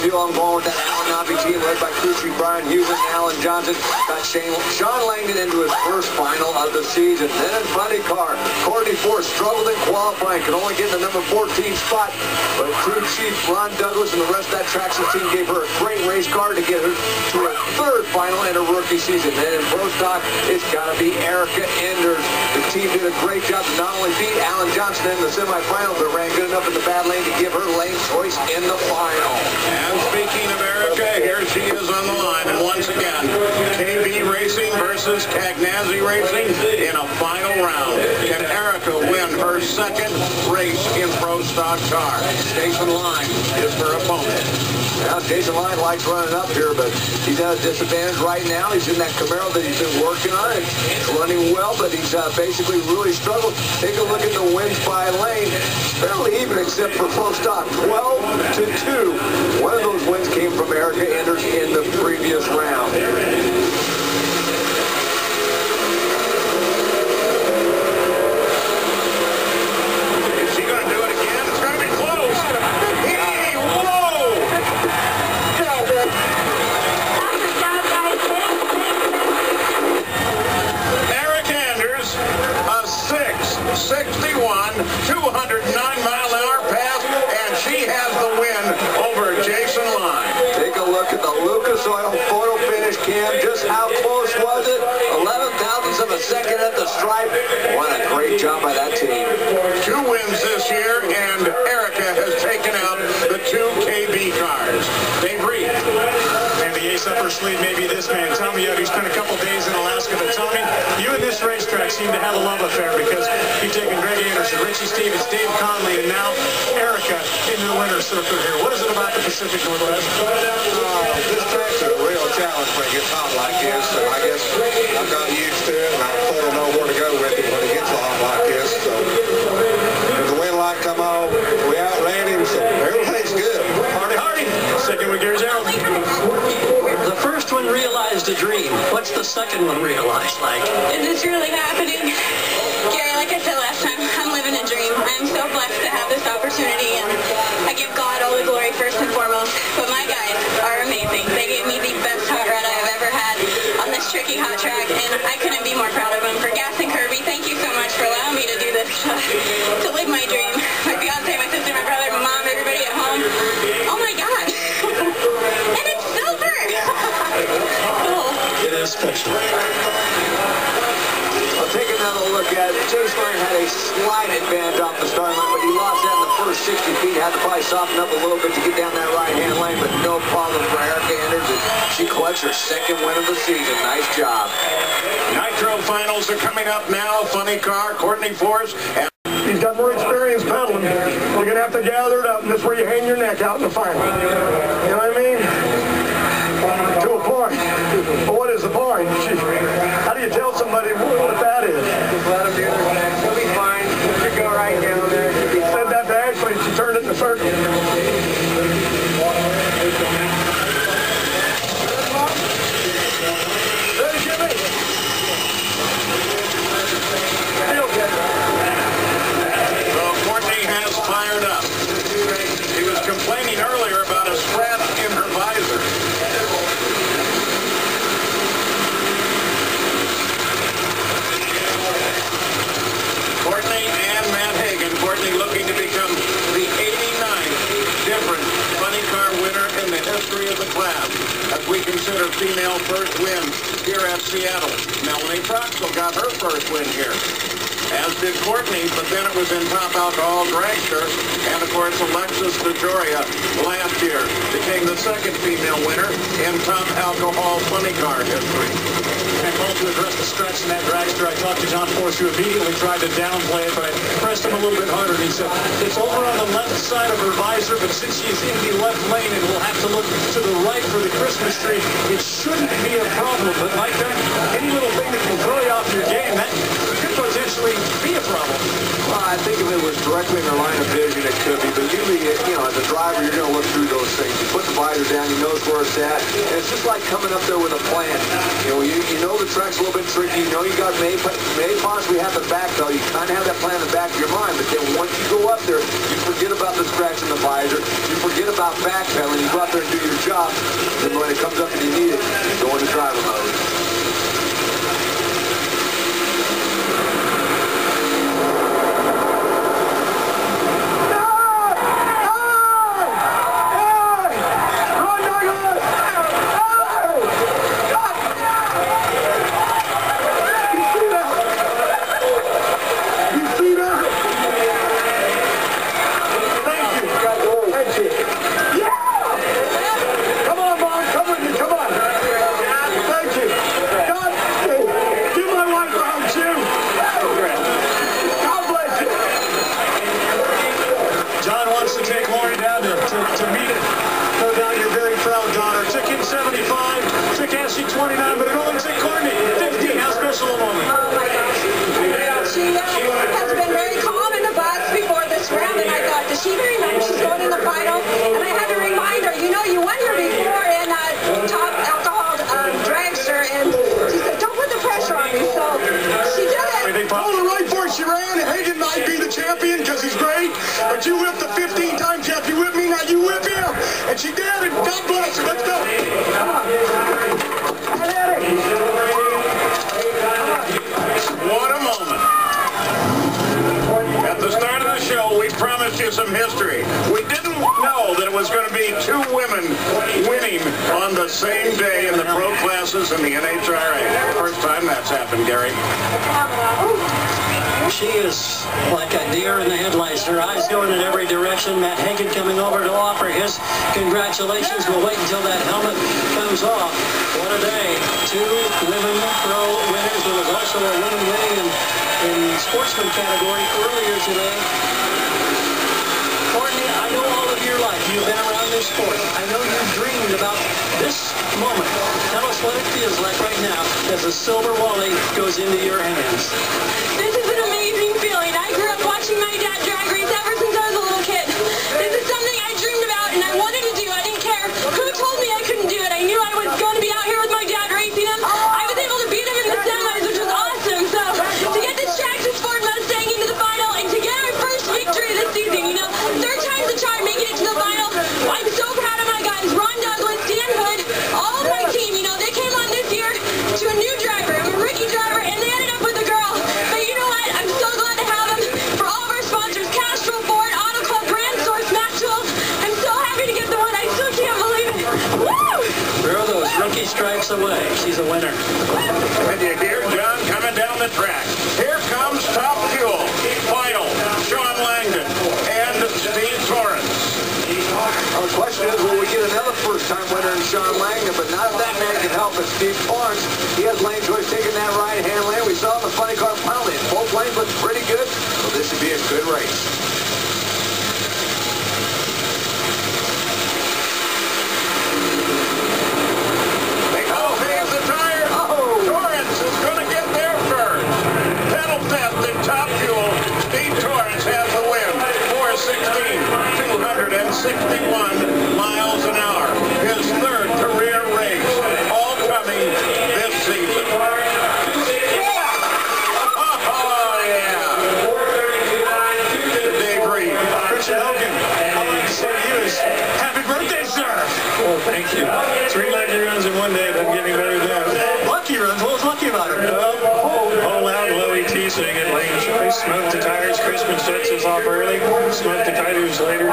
feel I'm going with that Alan Nobby team led by Courtney, Brian Hughes, and Alan Johnson. Got Sean Langdon into his first final of the season. Then in Funnycar, Courtney Force struggled in qualifying, could only get in the number 14 spot. But crew chief Ron Douglas and the rest of that traction team gave her a great race car to get her to her third final in her rookie season. Then in Pro Stock, it's got to be Erica Enders. The team did a great job to not only beat Alan Johnson in the semifinals, but ran good enough in the bad lane to give her lane choice in the final. And speaking of Erica, here she is on the line. And once again, KB Racing versus Cagnazzi Racing in a final round. Can Erica win her second race in Pro Stock car? Jason Line is her opponent. Now, Jason Line likes running up here, but he's at a disadvantage right now. He's in that Camaro that he's been working on. It's running well, but he's basically really struggled. Take a look at the wins by lane. It's fairly even except for Pro Stock, 12-2. One of those wins came from Erica Enders in the previous round. Just how close was it? 11 thousandths of a second at the stripe. What a great job by that team. 2 wins this year, and Erica has taken out the 2 KB cars. Dave Reed. And the ace up her sleeve may be this man, Tommy Young, who spent a couple days in Alaska. But Tommy, you and this racetrack seem to have a love affair because you've taken Greg Anderson, Richie Stevens, Dave Conley, and now Erica into the winner's circle here. What is it about the Pacific Northwest? This track's a real challenge when it gets hot like this, and I guess I'm not used to it, and I sort of know where to go with it when it gets hot like this. So when the wind light come on, we outran him, so everything's good. Hardy, Hardy. Second with Gary Gerald. The first one realized a dream. What's the second one realized like? Is this really happening? Gary, like I said last time, I'm living a dream. I'm so blessed to have this opportunity, and I give God all the glory first and foremost. But my guys are amazing. They gave me the best hot rod I have ever had on this tricky hot track, and I couldn't be more proud of them. For Gas and Kirby, thank you so much for allowing me to do this, to live my dream. My fiance, my sister, my brother, my mom, everybody at home. Oh my God. And it's silver. Cool. It is special. Well, take another look at it. Jason Line had a slight advantage off the start line, but he lost that in the first 60 feet. Had to probably soften up a little bit to get down that right-hand lane, but no problem for Erica Enders. She collects her second win of the season. Nice job. Nitro finals are coming up now. Funnycar, Courtney Force, and he's got more experience pedaling. We're going to have to gather it up, and this is where you hang your neck out in the final. You know what I mean? To a point. But what is the point? How do you tell somebody what that is? Just let him do their thing. He'll be fine. He'll go right down there. He said that to Ashley, she turned it in a circle. Courtney has fired up. She was complaining earlier about a scratch in her visor. Courtney and Matt Hagan. Courtney looking to become the 89th different Funnycar winner in the history of the class, as we consider female first wins here at Seattle. Melanie Troxel got her first win here, as did Courtney, but then it was in Top Alcohol Dragster, and of course Alexis DeJoria last year became the second female winner in Top Alcohol Funnycar history. And both to address the stretch in that dragster, I talked to John Force, who immediately tried to downplay it, but I pressed him a little bit harder, and he said, it's over on the left side of her visor, but since she's in the left lane and will have to look to the right for the Christmas tree, it shouldn't be a problem. But like that, any little thing that can throw you off your game, that could potentially be a problem. Well, I think if it was directly in her line of vision, it could be. But usually, you know, as a driver, you're going to look through those things. You put the visor down, you know where it's at. And it's just like coming up there with a plan. You know the track's a little bit tricky. You know you got may possibly have the back, though. You kind of have that plan in the back of your mind. But then once you go up there, you forget about the scratch in the visor. You forget about backpedaling. You go out there and do your job. Then when it comes up and you need it, you go into driver mode. To meet it. No doubt you're very proud, daughter. Took him 75, took Ashley 29, but it only took Courtney 50. How special a moment. Oh my gosh. She has been very calm in the box before this round, and I thought, does she remember she's going in the final? And I had to remind her, you know, you won here before in top alcohol dragster, and she said, don't put the pressure on me. So she did it. Oh, the right for she ran. Hagen might be the champion because he's great, but you whipped the 15-time champ. You whipped me, now you whip him. And she did, and God bless her. Let's go. What a moment. At the start of the show, we promised you some history. We didn't know that it was going to be two women winning on the same day in the pro classes in the NHRA. First time that's happened, Gary. She is like a deer in the headlights. Her eyes going in every direction. Matt Hagen coming over to offer his congratulations. We'll wait until that helmet comes off. What a day. Two women pro winners. There was also a woman winning in sportsman category earlier today. Courtney, I know all of your life. You've been around this sport. I know you've dreamed about this moment. Tell us what it feels like right now as the silver Wally goes into your hands. This is an amazing feeling. I grew up watching my dad drag race ever since I was a little kid. This is something I dreamed about and I wanted to do. I didn't care who told me I couldn't do it. I knew I was going to be out here with my dad racing him. I was able to beat him in the semis, which was awesome. So to get this Traxxas Ford Mustang into the final and to get our first victory this season, you know, third time's a charm making it to the final. I'm so proud of my guys. Ron Douglas, Dan Wood, all of my team. You know, they came on this year to a new driver, a rookie driver, and they ended up with a girl. But you know what? I'm so glad to have them. For all of our sponsors, Castrol, Ford, Auto Club, Brand Source, Matt Tools, I'm so happy to get the one. I still can't believe it. Woo! Throw those rookie stripes away. She's a winner. And you hear John coming down the track. Here comes Top Fuel. Final, Sean Langdon and Steve Torrance. Well, the question is, will we get another first-time winner in Sean Langdon? But not if that man can help it. Steve Torrance, he has lane choice taking that right-hand lane. We saw the Funnycar penalty. Both lanes look pretty good, so this should be a good race. They all save the tire. Torrance is going to get there first. Pedal test in Top Fuel. Steve Torrance has the win. 4:16, 261 miles an hour. His third career race. All coming this season. Oh, yeah. Dave Reed. Richard Hogan, I'd like to say to you is happy birthday, sir. Oh, thank you. 3 lucky runs in one day doesn't get any better than that. Lucky runs? What was lucky about it? All out, low ET, so you get lane choice. Smoke the tires. Crispin sets us off early. Smoke the tires later.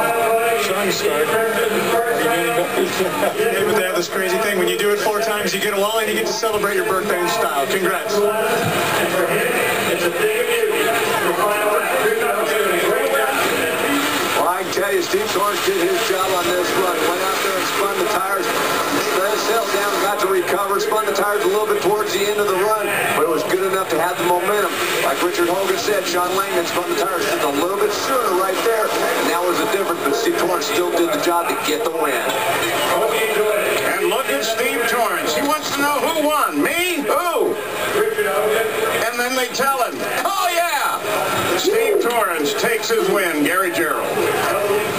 Sun start. But they have this crazy thing. When you do it 4 times, you get a Wally and you get to celebrate your birthday in style. Congrats. It's a big Well, I can tell you, Steve Torrance did his job on this run. Went out there and spun the tires, let us settle down and got to recover, spun the tires a little bit towards the end of the run, but it was good enough to have the momentum. Like Richard Hogan said, Sean Langdon spun the tires just a little bit sooner right there, and that was the difference, but Steve Torrance still did the job to get the win. And look at Steve Torrance. He wants to know who won. Me? Who? And then they tell him, oh yeah! Steve Torrance takes his win. Gary Gerald.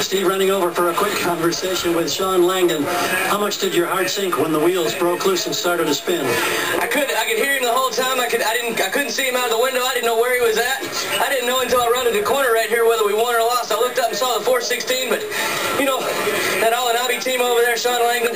Steve running over for a quick conversation with Sean Langdon. How much did your heart sink when the wheels broke loose and started to spin? I could hear him the whole time. I couldn't see him out of the window. I didn't know where he was at. I didn't know until I rounded the corner right here whether we won or lost. I looked up and saw the 416, but, you know, that all-in-hobby team over there, Sean Langdon,